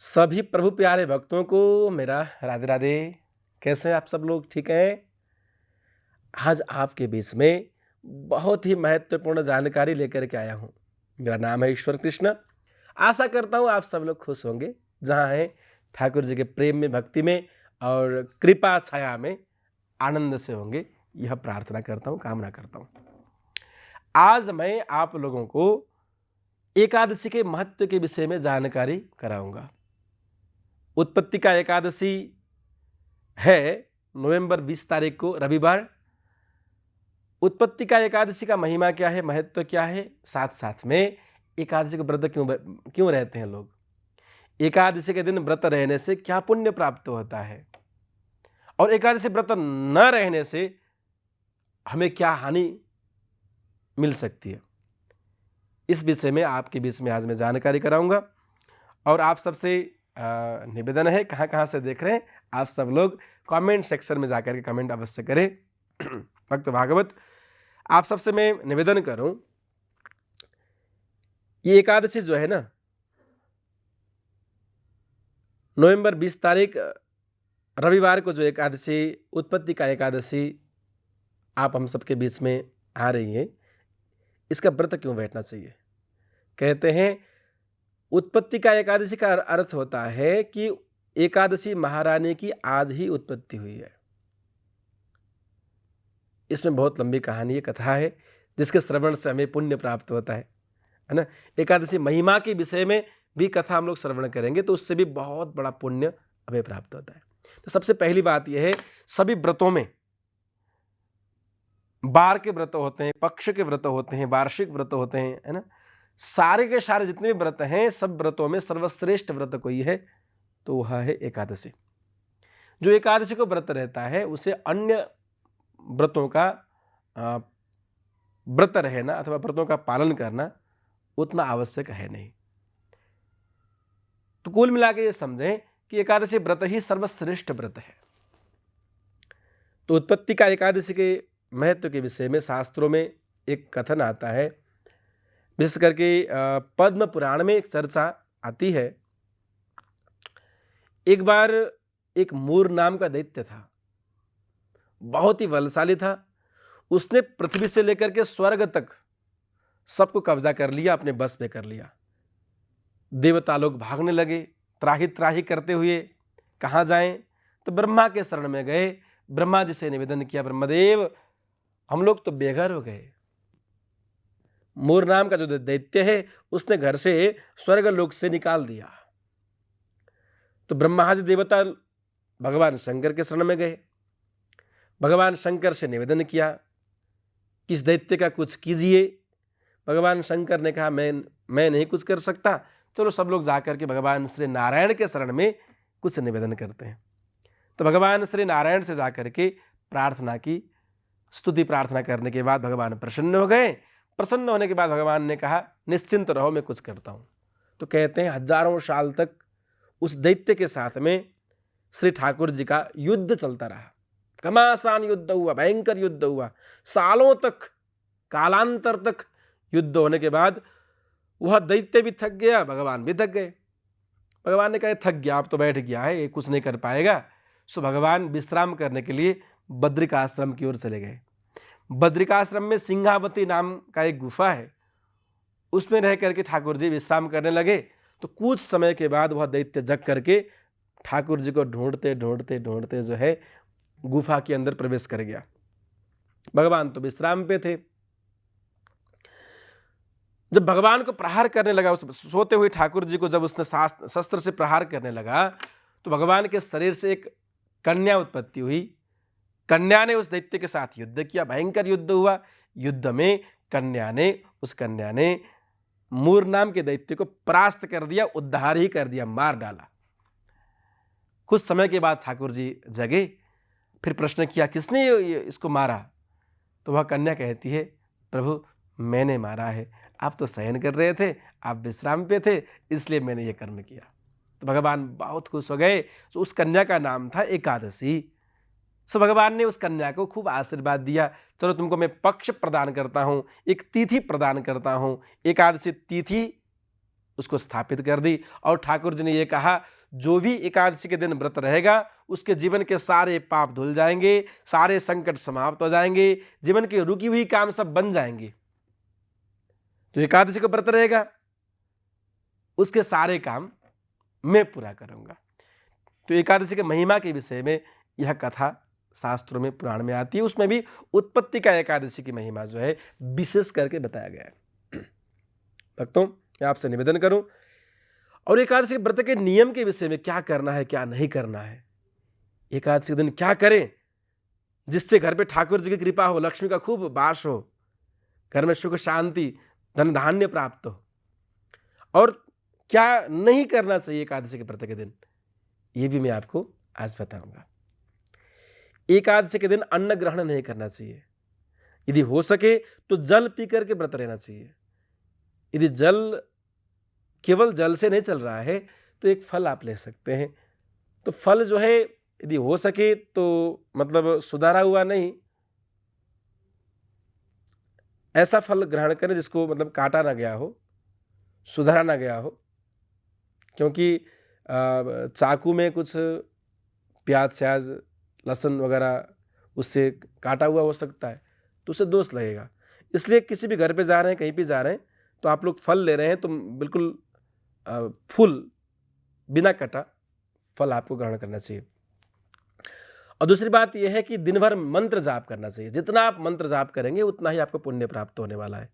सभी प्रभु प्यारे भक्तों को मेरा राधे राधे। कैसे हैं आप सब लोग? ठीक हैं? आज आपके बीच में बहुत ही महत्वपूर्ण जानकारी लेकर के आया हूँ। मेरा नाम है ईश्वर कृष्ण। आशा करता हूँ आप सब लोग खुश होंगे, जहाँ हैं ठाकुर जी के प्रेम में, भक्ति में और कृपा छाया में आनंद से होंगे। यह प्रार्थना करता हूँ, कामना करता हूँ। आज मैं आप लोगों को एकादशी के महत्व के विषय में जानकारी कराऊंगा। उत्पत्तिका एकादशी है नवंबर 20 तारीख को, रविवार। उत्पत्तिका एकादशी का महिमा क्या है, महत्व क्या है, साथ साथ में एकादशी को व्रत क्यों रहते हैं लोग, एकादशी के दिन व्रत रहने से क्या पुण्य प्राप्त होता है और एकादशी व्रत न रहने से हमें क्या हानि मिल सकती है, इस विषय में आपके बीच में आज मैं जानकारी कराऊंगा। और आप सबसे निवेदन है, कहाँ कहाँ से देख रहे हैं आप सब लोग, कमेंट सेक्शन में जाकर के कमेंट अवश्य करें। भक्त भागवत, आप सबसे मैं निवेदन करूं, ये एकादशी जो है ना, नवंबर 20 तारीख रविवार को जो एकादशी, उत्पत्ति का एकादशी आप हम सबके बीच में आ रही है, इसका व्रत क्यों बैठना चाहिए? कहते हैं उत्पत्ति का एकादशी का अर्थ होता है कि एकादशी महारानी की आज ही उत्पत्ति हुई है। इसमें बहुत लंबी कहानी है, कथा है, जिसके श्रवण से हमें पुण्य प्राप्त होता है ना। एकादशी महिमा के विषय में भी कथा हम लोग श्रवण करेंगे तो उससे भी बहुत बड़ा पुण्य हमें प्राप्त होता है। तो सबसे पहली बात यह है, सभी व्रतों में बार के व्रत होते हैं, पक्ष के व्रत होते हैं, वार्षिक व्रत होते हैं, है ना। सारे के सारे जितने भी व्रत हैं, सब व्रतों में सर्वश्रेष्ठ व्रत कोई है तो वह है एकादशी। जो एकादशी को व्रत रहता है उसे अन्य व्रतों का व्रत रहना अथवा व्रतों का पालन करना उतना आवश्यक है नहीं। तो कुल मिला के ये समझें कि एकादशी व्रत ही सर्वश्रेष्ठ व्रत है। तो उत्पत्ति का एकादशी के महत्व के विषय में शास्त्रों में एक कथन आता है, विशेष करके पद्म पुराण में एक चर्चा आती है। एक बार एक मूर नाम का दैत्य था, बहुत ही बलशाली था। उसने पृथ्वी से लेकर के स्वर्ग तक सबको कब्जा कर लिया, अपने बस में कर लिया। देवता लोग भागने लगे, त्राही त्राही करते हुए। कहाँ जाएं? तो ब्रह्मा के शरण में गए। ब्रह्मा जी से निवेदन किया, ब्रह्मदेव हम लोग तो बेघर हो गए। मूर नाम का जो दैत्य है उसने घर से स्वर्ग लोक से निकाल दिया। तो ब्रह्मादि देवता भगवान शंकर के शरण में गए। भगवान शंकर से निवेदन किया कि इस दैत्य का कुछ कीजिए। भगवान शंकर ने कहा मैं नहीं कुछ कर सकता, चलो सब लोग जाकर के भगवान श्री नारायण के शरण में कुछ निवेदन करते हैं। तो भगवान श्री नारायण से जाकर के प्रार्थना की, स्तुति प्रार्थना करने के बाद भगवान प्रसन्न हो गए। प्रसन्न होने के बाद भगवान ने कहा निश्चिंत रहो, मैं कुछ करता हूँ। तो कहते हैं हजारों साल तक उस दैत्य के साथ में श्री ठाकुर जी का युद्ध चलता रहा। घमासान युद्ध हुआ, भयंकर युद्ध हुआ, सालों तक, कालांतर तक युद्ध होने के बाद वह दैत्य भी थक गया, भगवान भी थक गए। भगवान ने कहा थक गया, अब तो बैठ गया है, ये कुछ नहीं कर पाएगा। सो भगवान विश्राम करने के लिए बद्रिकाश्रम की ओर चले गए। बद्रिकाश्रम में सिंहावती नाम का एक गुफा है, उसमें रह करके ठाकुर जी विश्राम करने लगे। तो कुछ समय के बाद वह दैत्य जग करके ठाकुर जी को ढूंढते ढूंढते ढूंढते जो है गुफा के अंदर प्रवेश कर गया। भगवान तो विश्राम पे थे। जब भगवान को प्रहार करने लगा, उस सोते हुए ठाकुर जी को जब उसने शस्त्र से प्रहार करने लगा तो भगवान के शरीर से एक कन्या उत्पत्ति हुई। कन्या ने उस दैत्य के साथ युद्ध किया, भयंकर युद्ध हुआ। युद्ध में उस कन्या ने मूर नाम के दैत्य को परास्त कर दिया, उद्धार ही कर दिया, मार डाला। कुछ समय के बाद ठाकुर जी जगे, फिर प्रश्न किया किसने इसको मारा? तो वह कन्या कहती है प्रभु मैंने मारा है, आप तो शयन कर रहे थे, आप विश्राम पे थे, इसलिए मैंने ये कर्म किया। तो भगवान बहुत खुश हो गए। तो उस कन्या का नाम था एकादशी। सो भगवान ने उस कन्या को खूब आशीर्वाद दिया, चलो तुमको मैं पक्ष प्रदान करता हूँ, एक तिथि प्रदान करता हूँ। एकादशी तिथि उसको स्थापित कर दी। और ठाकुर जी ने ये कहा, जो भी एकादशी के दिन व्रत रहेगा उसके जीवन के सारे पाप धुल जाएंगे, सारे संकट समाप्त हो जाएंगे, जीवन की रुकी हुई काम सब बन जाएंगे। तो एकादशी का व्रत रहेगा उसके सारे काम मैं पूरा करूंगा। तो एकादशी के महिमा के विषय में यह कथा शास्त्रों में, पुराण में आती है। उसमें भी उत्पत्ति का एकादशी की महिमा जो है विशेष करके बताया गया है। भक्तों, मैं आपसे निवेदन करूं, और एकादशी व्रत के नियम के विषय में क्या करना है, क्या नहीं करना है, एकादशी के दिन क्या करें जिससे घर पे ठाकुर जी की कृपा हो, लक्ष्मी का खूब वास हो, घर में सुख शांति धन धान्य प्राप्त हो, और क्या नहीं करना चाहिए एकादशी के व्रत के दिन, ये भी मैं आपको आज बताऊंगा। एकादशी के दिन अन्न ग्रहण नहीं करना चाहिए। यदि हो सके तो जल पी करके व्रत रहना चाहिए। यदि जल केवल जल से नहीं चल रहा है तो एक फल आप ले सकते हैं। तो फल जो है यदि हो सके तो मतलब सुधारा हुआ नहीं, ऐसा फल ग्रहण करें जिसको मतलब काटा ना गया हो, सुधारा ना गया हो, क्योंकि चाकू में कुछ प्याज स्याज लहसुन वगैरह उससे काटा हुआ हो सकता है, तो उससे दोष लगेगा। इसलिए किसी भी घर पे जा रहे हैं, कहीं भी जा रहे हैं, तो आप लोग फल ले रहे हैं तो बिल्कुल फुल बिना कटा फल आपको ग्रहण करना चाहिए। और दूसरी बात यह है कि दिन भर मंत्र जाप करना चाहिए। जितना आप मंत्र जाप करेंगे उतना ही आपको पुण्य प्राप्त होने वाला है।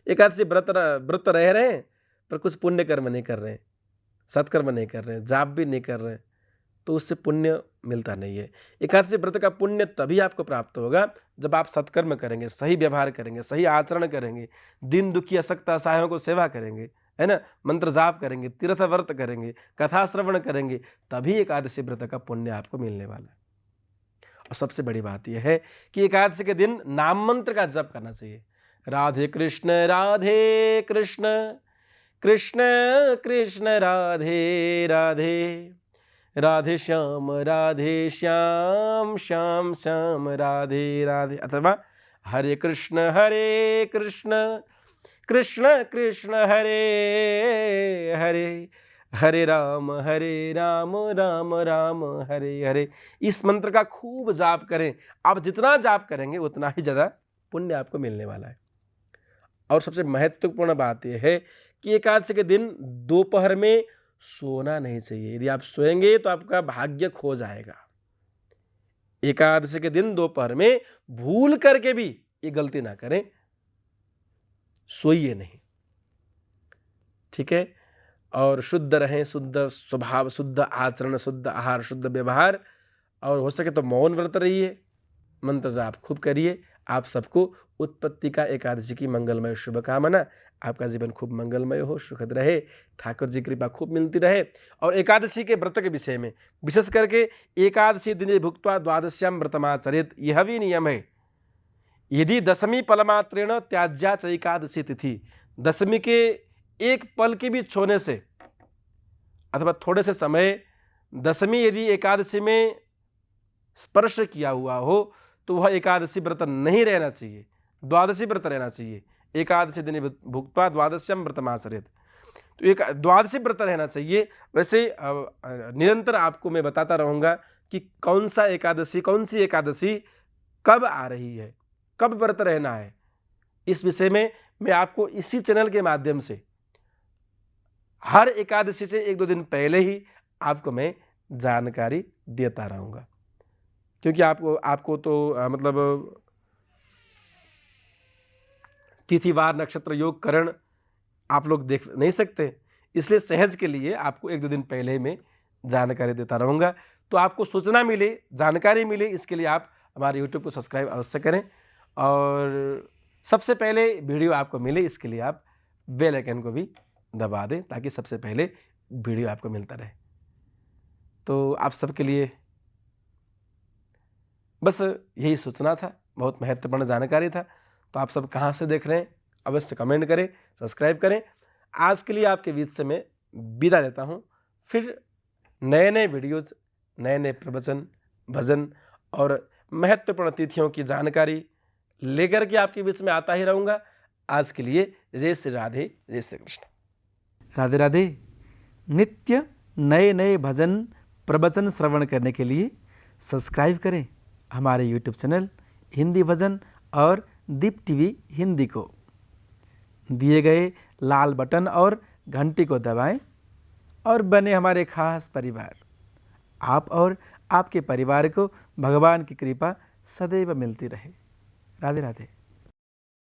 एकादशी व्रत रह रहे हैं पर कुछ पुण्य कर्म नहीं कर रहे हैं, सत्कर्म नहीं कर रहे हैं, जाप भी नहीं कर रहे हैं, तो उससे पुण्य मिलता नहीं है। एकादशी व्रत का पुण्य तभी आपको प्राप्त होगा जब आप सत्कर्म करेंगे, सही व्यवहार करेंगे, सही आचरण करेंगे, दीन दुखी असक्त असहायों को सेवा करेंगे, है ना, मंत्र जाप करेंगे, तीर्थ व्रत करेंगे, कथा श्रवण करेंगे, तभी एकादशी व्रत का पुण्य आपको मिलने वाला है। और सबसे बड़ी बात यह है कि एकादशी के दिन नाम मंत्र का जप करना चाहिए। राधे कृष्ण कृष्ण कृष्ण राधे राधे, राधे श्याम श्याम श्याम राधे राधे, अथवा हरे कृष्ण कृष्ण कृष्ण हरे हरे, हरे राम राम राम हरे हरे। इस मंत्र का खूब जाप करें। आप जितना जाप करेंगे उतना ही ज़्यादा पुण्य आपको मिलने वाला है। और सबसे महत्वपूर्ण बात यह है कि एकादशी के दिन दोपहर में सोना नहीं चाहिए। यदि आप सोएंगे तो आपका भाग्य खो जाएगा। एकादशी के दिन दोपहर में भूल करके भी ये गलती ना करें, सोइए नहीं, ठीक है। और शुद्ध रहें, शुद्ध स्वभाव, शुद्ध आचरण, शुद्ध आहार, शुद्ध व्यवहार, और हो सके तो मौन व्रत रहिए, मंत्र जाप खूब करिए। आप सबको उत्पत्ति का एकादशी की मंगलमय शुभकामना। आपका जीवन खूब मंगलमय हो, सुखद रहे, ठाकुर जी कृपा खूब मिलती रहे। और एकादशी के व्रत के विषय में विशेष करके एकादशी दिने भुक्त्वा द्वादश्याम व्रतमाचरेत, यह भी नियम है। यदि दशमी पलमात्रेण त्याज्या च एकादशी तिथि, दशमी के एक पल के भी छोने से अथवा थोड़े से समय दशमी यदि एकादशी में स्पर्श किया हुआ हो तो वह एकादशी व्रत नहीं रहना चाहिए, द्वादशी व्रत रहना चाहिए। एकादशी दिन भुक्त्वा द्वादश्याम व्रतमाचरेत, तो एक द्वादशी व्रत रहना चाहिए। वैसे निरंतर आपको मैं बताता रहूँगा कि कौन सी एकादशी कब आ रही है, कब व्रत रहना है। इस विषय में मैं आपको इसी चैनल के माध्यम से हर एकादशी से 1-2 दिन पहले ही आपको मैं जानकारी देता रहूँगा, क्योंकि आपको तो मतलब तिथिवार नक्षत्र योग करण आप लोग देख नहीं सकते, इसलिए सहज के लिए आपको 1-2 दिन पहले मैं जानकारी देता रहूँगा। तो आपको सूचना मिले, जानकारी मिले, इसके लिए आप हमारे यूट्यूब को सब्सक्राइब अवश्य करें, और सबसे पहले वीडियो आपको मिले इसके लिए आप बेल आइकन को भी दबा दें, ताकि सबसे पहले वीडियो आपको मिलता रहे। तो आप सबके लिए बस यही सूचना था, बहुत महत्वपूर्ण जानकारी था। तो आप सब कहाँ से देख रहे हैं अवश्य कमेंट करें, सब्सक्राइब करें। आज के लिए आपके बीच से मैं विदा देता हूँ। फिर नए नए वीडियोज़, नए नए प्रवचन, भजन और महत्वपूर्ण तिथियों की जानकारी लेकर के आपके बीच में आता ही रहूँगा। आज के लिए जय श्री राधे, जय श्री कृष्ण। राधे राधे। नित्य नए नए भजन प्रवचन श्रवण करने के लिए सब्सक्राइब करें हमारे YouTube चैनल हिंदी भजन और दीप टीवी हिंदी को। दिए गए लाल बटन और घंटी को दबाएं और बने हमारे खास परिवार। आप और आपके परिवार को भगवान की कृपा सदैव मिलती रहे। राधे राधे।